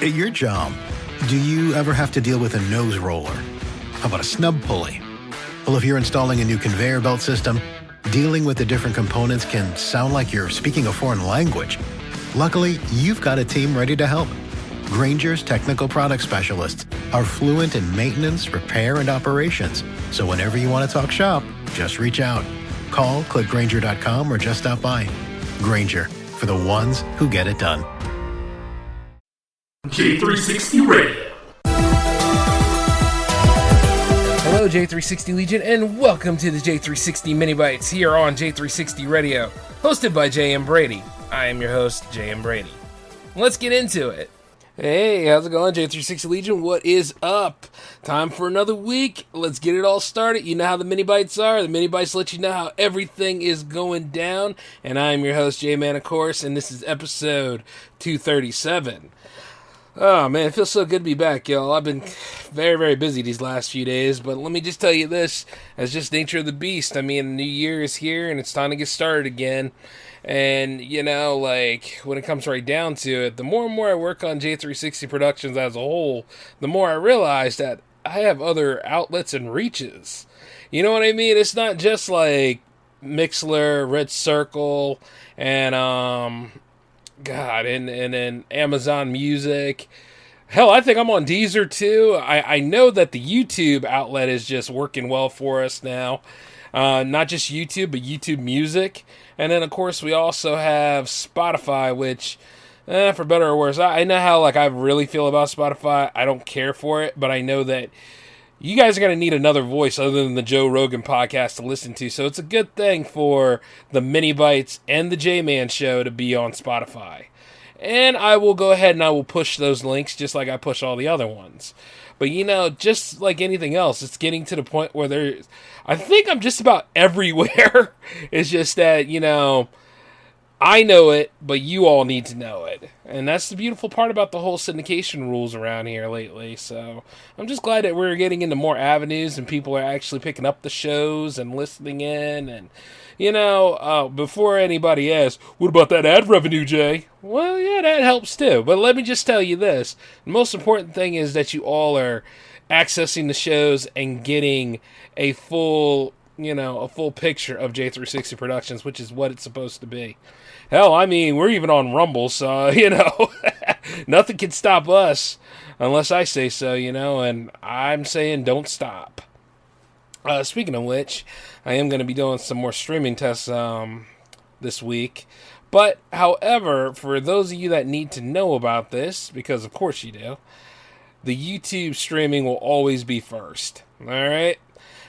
At your job, do you ever have to deal with a nose roller? How about a snub pulley? Well, if you're installing a new conveyor belt system, dealing with the different components can sound like you're speaking a foreign language. Luckily, you've got a team ready to help. Grainger's technical product specialists are fluent in maintenance, repair, and operations. So whenever you want to talk shop, just reach out. Call, click Grainger.com, or just stop by. Grainger, for the ones who get it done. J360 Radio. Hello, J360 Legion, and welcome to the J360 MiniBytes here on J360 Radio, hosted by J.M. Brady. I am your host, J.M. Brady. Let's get into it. Hey, how's it going, J360 Legion? What is up? Time for another week. Let's get it all started. You know how the MiniBytes are. The MiniBytes let you know how everything is going down. And I am your host, J-Man, of course, and this is episode 237. Oh, man, it feels so good to be back, y'all. I've been very, very busy these last few days, but let me just tell you this, as just nature of the beast. I mean, the new year is here, and it's time to get started again. And, you know, like, when it comes right down to it, the more and more I work on J360 Productions as a whole, the more I realize that I have other outlets and reaches. You know what I mean? It's not just, like, Mixlr, Red Circle, and, and Amazon Music. Hell, I think I'm on Deezer, too. I know that the YouTube outlet is just working well for us now. Not just YouTube, but YouTube Music. And then, of course, we also have Spotify, which, for better or worse, I know how I really feel about Spotify. I don't care for it, but I know that you guys are going to need another voice other than the Joe Rogan podcast to listen to. So it's a good thing for the MiniBytes and the J-Man Show to be on Spotify. And I will go ahead and I will push those links just like I push all the other ones. But, you know, just like anything else, it's getting to the point where I think I'm just about everywhere. It's just that, you know, I know it, but you all need to know it. And that's the beautiful part about the whole syndication rules around here lately. So I'm just glad that we're getting into more avenues and people are actually picking up the shows and listening in. And, you know, before anybody asks, what about that ad revenue, Jay? Well, yeah, that helps too. But let me just tell you this. The most important thing is that you all are accessing the shows and getting a full picture of J360 Productions, which is what it's supposed to be. Hell, I mean, we're even on Rumble, so, you know, nothing can stop us unless I say so, you know, and I'm saying don't stop. Speaking of which, I am going to be doing some more streaming tests this week. But, however, for those of you that need to know about this, because of course you do, the YouTube streaming will always be first. All right?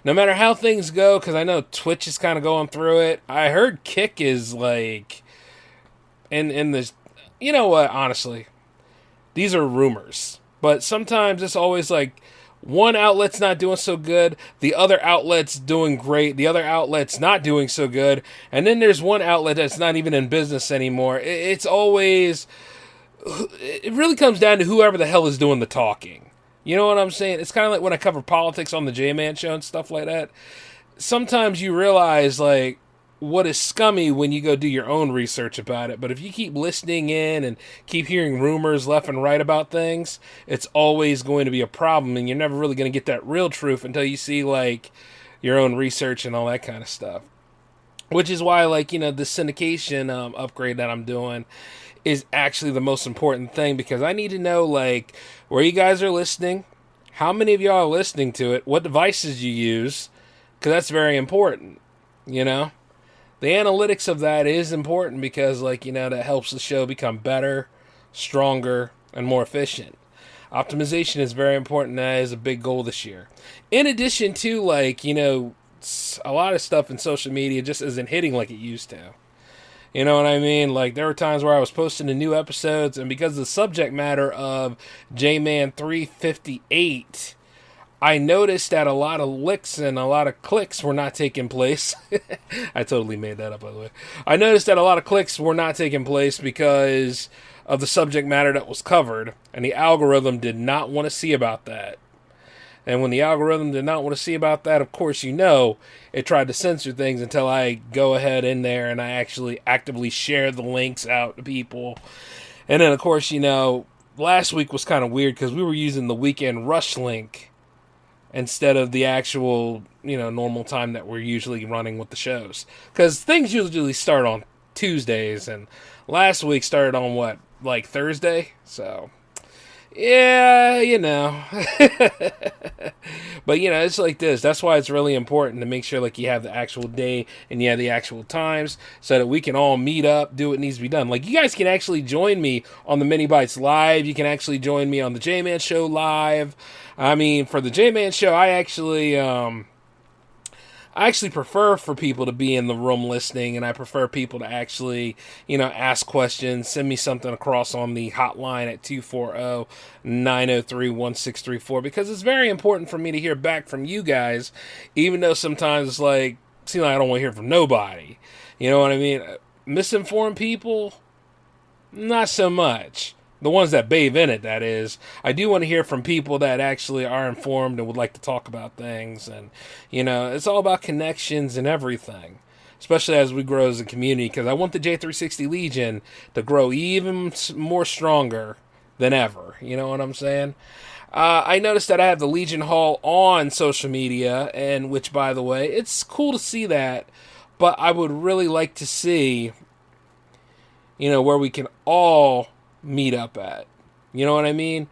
No matter how things go, because I know Twitch is kind of going through it. I heard Kick is like, in this, you know what, honestly, these are rumors. But sometimes it's always like, one outlet's not doing so good, the other outlet's doing great, the other outlet's not doing so good, and then there's one outlet that's not even in business anymore. It really comes down to whoever the hell is doing the talking. You know what I'm saying? It's kind of like when I cover politics on the J-Man Show and stuff like that. Sometimes you realize, like, what is scummy when you go do your own research about it. But if you keep listening in and keep hearing rumors left and right about things, it's always going to be a problem. And you're never really going to get that real truth until you see, like, your own research and all that kind of stuff. Which is why, like, you know, the syndication upgrade that I'm doing is actually the most important thing, because I need to know, like, where you guys are listening, how many of y'all are listening to it, what devices you use, because that's very important, you know? The analytics of that is important because, like, you know, that helps the show become better, stronger, and more efficient. Optimization is very important. That is a big goal this year. In addition to, like, you know, a lot of stuff in social media just isn't hitting like it used to. You know what I mean? Like, there were times where I was posting the new episodes, and because of the subject matter of J-Man 358, I noticed that a lot of licks and a lot of clicks were not taking place. I totally made that up, by the way. I noticed that a lot of clicks were not taking place because of the subject matter that was covered, and the algorithm did not want to see about that. And when the algorithm did not want to see about that, of course, you know, it tried to censor things until I go ahead in there and I actually actively share the links out to people. And then, of course, you know, last week was kind of weird because we were using the weekend rush link instead of the actual, normal time that we're usually running with the shows. Because things usually start on Tuesdays, and last week started on like Thursday? So, yeah, But, it's like this. That's why it's really important to make sure, like, you have the actual day and you have the actual times so that we can all meet up, do what needs to be done. Like, you guys can actually join me on the MiniBytes Live. You can actually join me on the J-Man Show Live. I mean, for the J-Man Show, I actually prefer for people to be in the room listening, and I prefer people to actually, ask questions, send me something across on the hotline at 240-903-1634, because it's very important for me to hear back from you guys, even though sometimes it's like, seems like I don't want to hear from nobody. You know what I mean? Misinformed people? Not so much. The ones that bathe in it, that is. I do want to hear from people that actually are informed and would like to talk about things. And, it's all about connections and everything. Especially as we grow as a community. Because I want the J360 Legion to grow even more stronger than ever. You know what I'm saying? I noticed that I have the Legion Hall on social media. And which, by the way, it's cool to see that. But I would really like to see, where we can all meet up at. You know what I mean?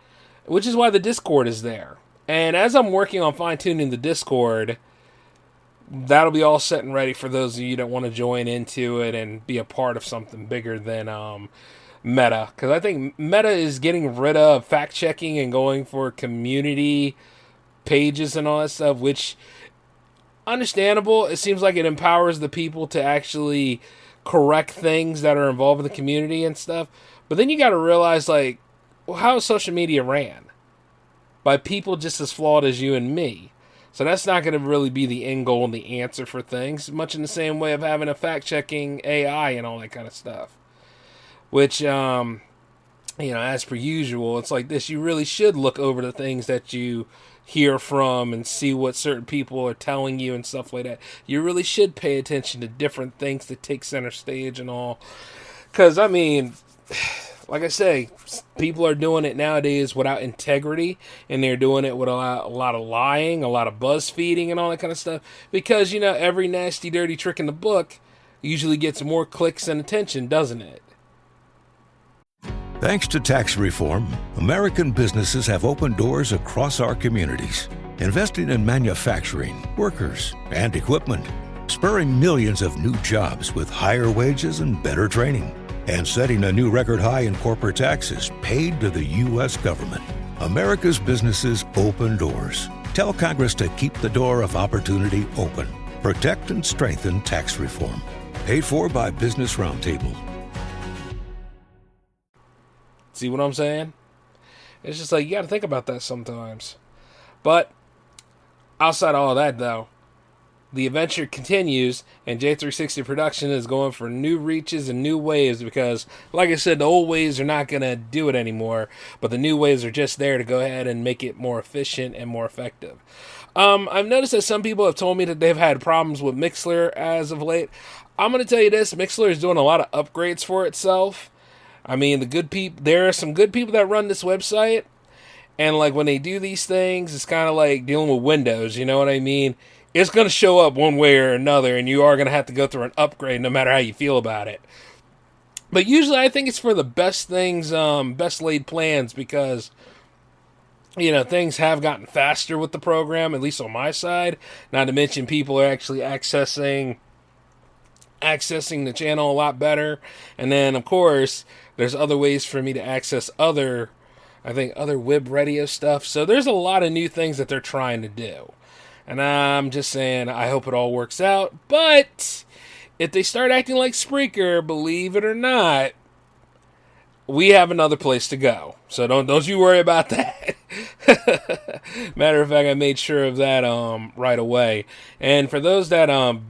Which is why the Discord is there. And as I'm working on fine-tuning the Discord, that'll be all set and ready for those of you that want to join into it and be a part of something bigger than Meta. Because I think Meta is getting rid of fact-checking and going for community pages and all that stuff, which, understandable. It seems like it empowers the people to actually correct things that are involved in the community and stuff. But then you got to realize, like, how social media ran? By people just as flawed as you and me. So that's not going to really be the end goal and the answer for things. Much in the same way of having a fact-checking AI and all that kind of stuff. Which, as per usual, it's like this. You really should look over the things that you hear from and see what certain people are telling you and stuff like that. You really should pay attention to different things that take center stage and all. Because, like I say, people are doing it nowadays without integrity, and they're doing it with a lot of lying, a lot of buzz feeding, and all that kind of stuff. Because, every nasty, dirty trick in the book usually gets more clicks and attention, doesn't it? Thanks to tax reform, American businesses have opened doors across our communities, investing in manufacturing, workers, and equipment, spurring millions of new jobs with higher wages and better training, and setting a new record high in corporate taxes paid to the U.S. government. America's businesses open doors. Tell Congress to keep the door of opportunity open. Protect and strengthen tax reform. Paid for by Business Roundtable. See what I'm saying? It's just like, you got to think about that sometimes. But outside of all that, though, the adventure continues, and J360 Productions is going for new reaches and new waves because, like I said, the old ways are not going to do it anymore, but the new ways are just there to go ahead and make it more efficient and more effective. I've noticed that some people have told me that they've had problems with Mixlr as of late. I'm going to tell you this, Mixlr is doing a lot of upgrades for itself. I mean, there are some good people that run this website, and like when they do these things, it's kind of like dealing with Windows, you know what I mean? It's going to show up one way or another, and you are going to have to go through an upgrade no matter how you feel about it. But usually I think it's for the best things, best laid plans, because, things have gotten faster with the program, at least on my side. Not to mention people are actually accessing the channel a lot better. And then, of course, there's other ways for me to access other web radio stuff. So there's a lot of new things that they're trying to do. And I'm just saying, I hope it all works out. But if they start acting like Spreaker, believe it or not, we have another place to go. So don't you worry about that. Matter of fact, I made sure of that right away. And for those that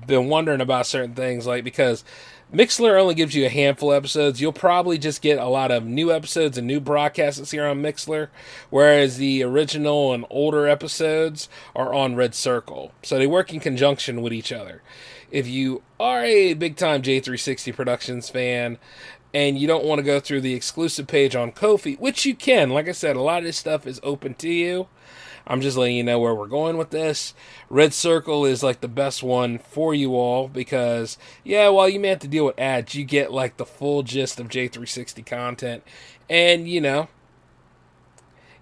been wondering about certain things, like, because Mixlr only gives you a handful of episodes, you'll probably just get a lot of new episodes and new broadcasts here on Mixlr, whereas the original and older episodes are on Red Circle. So they work in conjunction with each other. If you are a big-time J360 Productions fan, and you don't want to go through the exclusive page on Ko-fi, which you can. Like I said, a lot of this stuff is open to you. I'm just letting you know where we're going with this. Red Circle is like the best one for you all because, yeah, while you may have to deal with ads, you get like the full gist of J360 content. And, you know,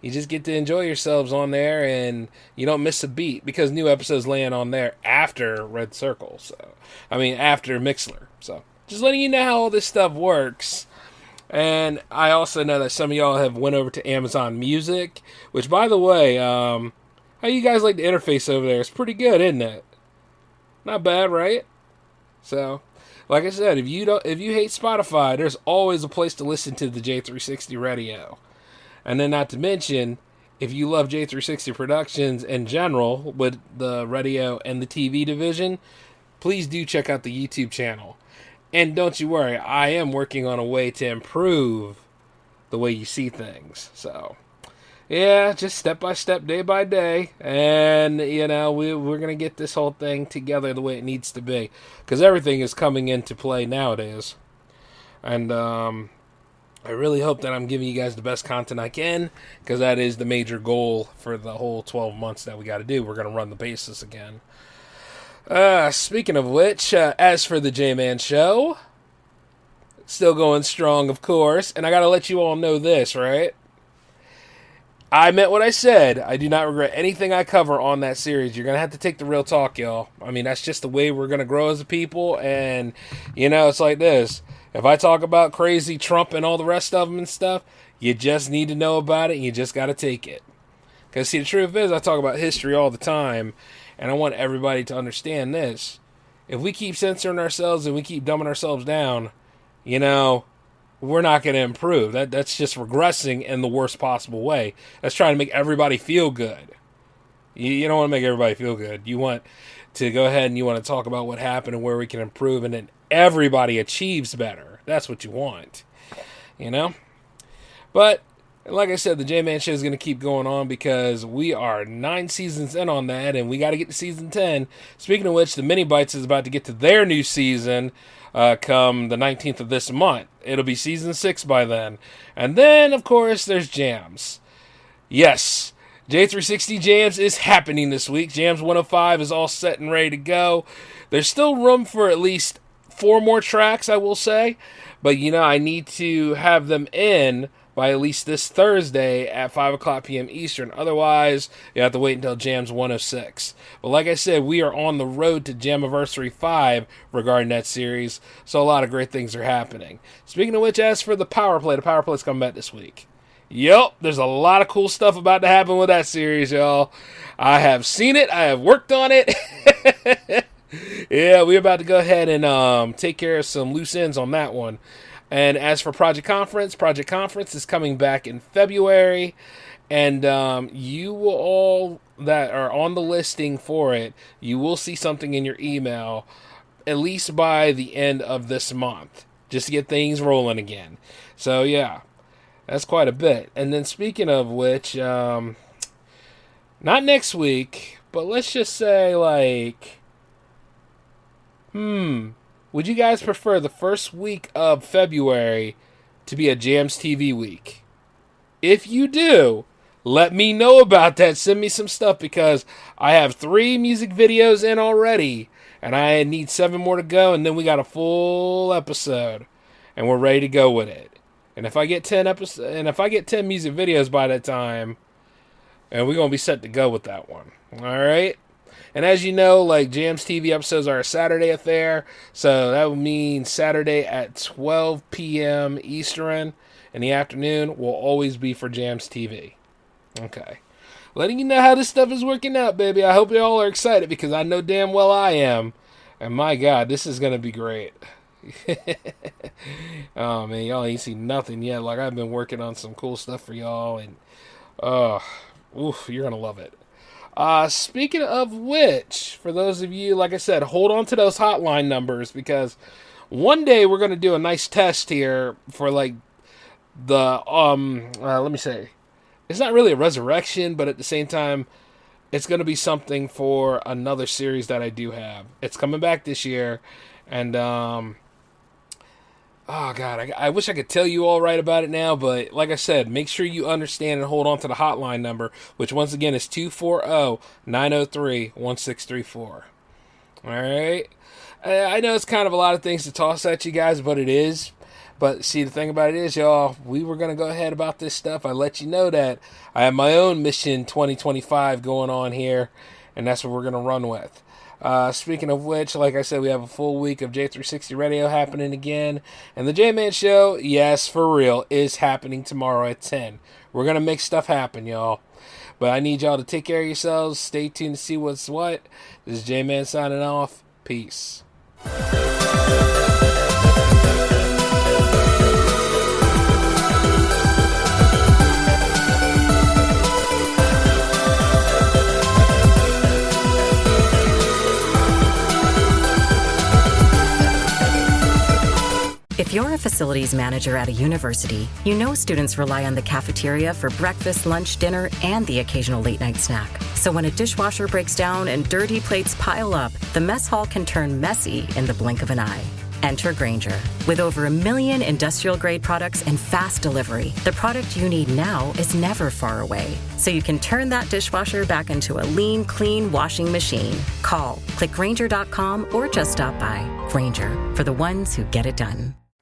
you just get to enjoy yourselves on there and you don't miss a beat because new episodes land on there after Red Circle. After Mixler. So, just letting you know how all this stuff works. And I also know that some of y'all have went over to Amazon Music, which, by the way, how you guys like the interface over there? It's pretty good, isn't it? Not bad, right? So, like I said, if you hate Spotify, there's always a place to listen to the J360 radio. And then, not to mention, if you love J360 Productions in general with the radio and the TV division, please do check out the YouTube channel. And don't you worry, I am working on a way to improve the way you see things. So, yeah, just step by step, day by day. And, you know, we're going to get this whole thing together the way it needs to be. Because everything is coming into play nowadays. And I really hope that I'm giving you guys the best content I can. Because that is the major goal for the whole 12 months that we got to do. We're going to run the bases again. Speaking of which, as for the J-Man Show, still going strong, of course, and I gotta let you all know this, right? I meant what I said. I do not regret anything I cover on that series. You're gonna have to take the real talk, y'all. I mean, that's just the way we're gonna grow as a people, and, you know, it's like this. If I talk about crazy Trump and all the rest of them and stuff, you just need to know about it, and you just gotta take it. Because, see, the truth is, I talk about history all the time, and I want everybody to understand this. If we keep censoring ourselves and we keep dumbing ourselves down, you know, we're not going to improve. That's just regressing in the worst possible way. That's trying to make everybody feel good. You don't want to make everybody feel good. You want to go ahead and you want to talk about what happened and where we can improve, and then everybody achieves better. That's what you want, you know? But like I said, the J-Man Show is going to keep going on because we are 9 seasons in on that, and we got to get to season 10. Speaking of which, the MiniBytes is about to get to their new season come the 19th of this month. It'll be season 6 by then. And then, of course, there's Jams. Yes, J360 Jams is happening this week. Jams 105 is all set and ready to go. There's still room for at least 4 more tracks, I will say. But, you know, I need to have them in by at least this Thursday at 5 o'clock p.m. Eastern. Otherwise, you have to wait until Jams 106. But like I said, we are on the road to Jamiversary 5 regarding that series, so a lot of great things are happening. Speaking of which, as for the Power Play's coming back this week. Yup, there's a lot of cool stuff about to happen with that series, y'all. I have seen it. I have worked on it. Yeah, we're about to go ahead and take care of some loose ends on that one. And as for Project Conference is coming back in February, and you will all that are on the listing for it, you will see something in your email at least by the end of this month, just to get things rolling again. So yeah, that's quite a bit. And then speaking of which, not next week, but let's just say like, would you guys prefer the first week of February to be a Jams TV week? If you do, let me know about that. Send me some stuff because I have 3 music videos in already, and I need 7 more to go, and then we got a full episode, and we're ready to go with it. And if I get 10 music videos by that time, and we're gonna be set to go with that one. All right. And as you know, like, Jams TV episodes are a Saturday affair, so that would mean Saturday at 12 p.m. Eastern in the afternoon will always be for Jams TV. Okay. Letting you know how this stuff is working out, baby. I hope you all are excited because I know damn well I am. And my God, this is going to be great. Oh, man, y'all ain't seen nothing yet. Like, I've been working on some cool stuff for y'all, and, you're going to love it. Speaking of which, for those of you, like I said, hold on to those hotline numbers because one day we're going to do a nice test here for like the, let me say, it's not really a resurrection, but at the same time, it's going to be something for another series that I do have. It's coming back this year, and, Oh, God, I wish I could tell you all right about it now, but like I said, make sure you understand and hold on to the hotline number, which once again is 240-903-1634. All right? I know it's kind of a lot of things to toss at you guys, but it is. But see, the thing about it is, y'all, we were going to go ahead about this stuff. I let you know that I have my own Mission 2025 going on here, and that's what we're going to run with. Speaking of which, like I said, we have a full week of J360 Radio happening again. And the J-Man Show, yes, for real, is happening tomorrow at 10. We're going to make stuff happen, y'all. But I need y'all to take care of yourselves. Stay tuned to see what's what. This is J-Man signing off. Peace. If you're a facilities manager at a university, you know students rely on the cafeteria for breakfast, lunch, dinner, and the occasional late-night snack. So when a dishwasher breaks down and dirty plates pile up, the mess hall can turn messy in the blink of an eye. Enter Grainger. With over 1 million industrial-grade products and fast delivery, the product you need now is never far away. So you can turn that dishwasher back into a lean, clean washing machine. Call, click Grainger.com, or just stop by. Grainger, for the ones who get it done.